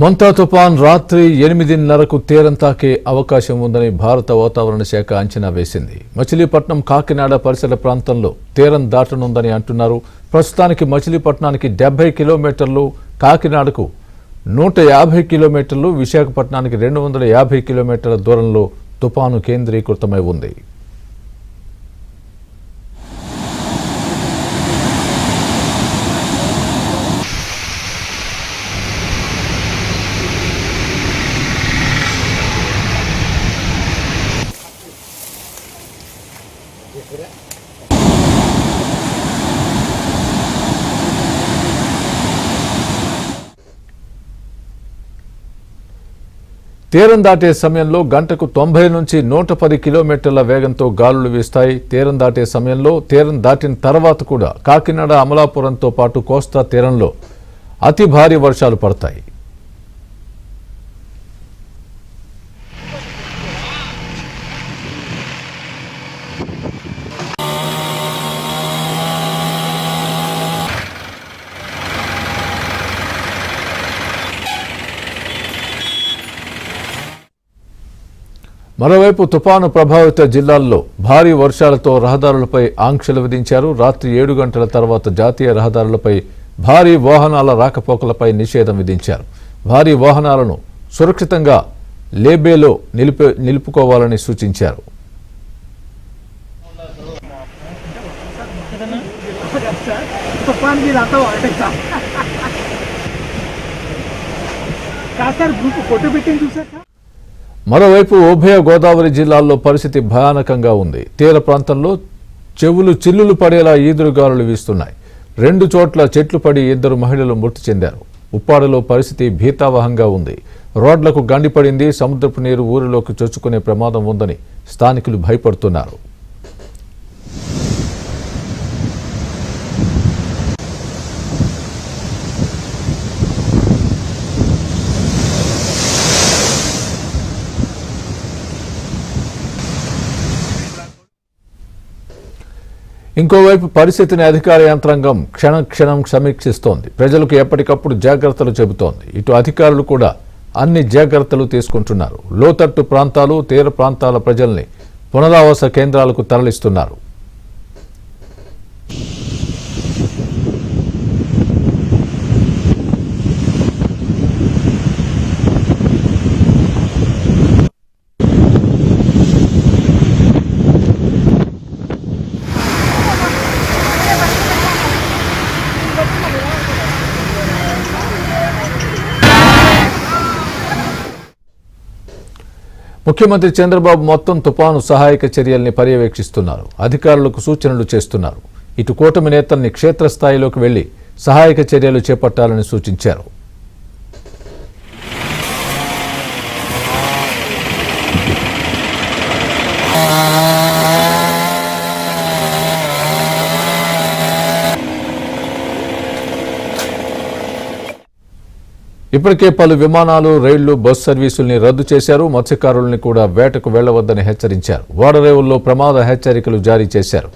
మొంతా తుఫాన్ రాత్రి 8:30కు తీరం తాకే అవకాశం ఉందని భారత వాతావరణ శాఖ అంచనా వేసింది. మచిలీపట్నం, కాకినాడ పరిసర ప్రాంతంలో తీరం దాటనుందని అంటున్నారు. ప్రస్తుతానికి మచిలీపట్నానికి 70 కిలోమీటర్లు, కాకినాడకు 150 కిలోమీటర్లు, విశాఖపట్నానికి 250 కిలోమీటర్ల దూరంలో తుఫాను కేంద్రీకృతమై ఉంది. తీరం దాటే సమయంలో గంటకు 90 నుంచి 110 కిలోమీటర్ల వేగంతో గాలులు వీస్తాయి. తీరం దాటే సమయంలో, తీరం దాటిన తర్వాత కూడా కాకినాడ, అమలాపురంతో పాటు కోస్తా తీరంలో అతి భారీ వర్షాలు పడతాయి. మరోవైపు తుపాను ప్రభావిత జిల్లాల్లో భారీ వర్షాలతో రహదారులపై ఆంక్షలు విధించారు. రాత్రి 7 గంటల తర్వాత జాతీయ రహదారులపై భారీ వాహనాల రాకపోకలపై నిషేధం విధించారు. భారీ వాహనాలను సురక్షితంగా లేబేలో నిలుపుకోవాలని సూచించారు. మరోవైపు ఉభయ గోదావరి జిల్లాల్లో పరిస్థితి భయానకంగా ఉంది. తీర ప్రాంతంలో చెవులు చిల్లులు పడేలా ఈదురుగాలులు వీస్తున్నాయి. 2 చోట్ల చెట్లు పడి 2 మహిళలు మృతి చెందారు. ఉప్పాడలో పరిస్థితి భీతావహంగా ఉంది. రోడ్లకు గండిపడింది. సముద్రపు నీరు ఊరిలోకి చొచ్చుకునే ప్రమాదం ఉందని స్థానికులు భయపడుతున్నారు. ఇంకోవైపు పరిస్థితిని అధికార యంత్రాంగం క్షణక్షణం సమీక్షిస్తోంది. ప్రజలకు ఎప్పటికప్పుడు జాగ్రత్తలు చెబుతోంది. ఇటు అధికారులు కూడా అన్ని జాగ్రత్తలు తీసుకుంటున్నారు. లోతట్టు ప్రాంతాలు, తీర ప్రాంతాల ప్రజల్ని పునరావాస కేంద్రాలకు తరలిస్తున్నారు. ముఖ్యమంత్రి చంద్రబాబు మొత్తం తుపాను సహాయక చర్యల్ని పర్యవేక్షిస్తున్నారు. అధికారులకు సూచనలు చేస్తున్నారు. ఇటు కూటమి నేతల్ని క్షేత్రస్థాయిలోకి వెళ్లి సహాయక చర్యలు చేపట్టాలని సూచించారు. ఇప్పటికే పలు విమానాలు, రైళ్లు, బస్ సర్వీసుల్ని రద్దు చేశారు. మత్స్యకారుల్ని కూడా వేటకు వెళ్లవద్దని హెచ్చరించారు. ఓడరేవుల్లో ప్రమాద హెచ్చరికలు జారీ చేశారు.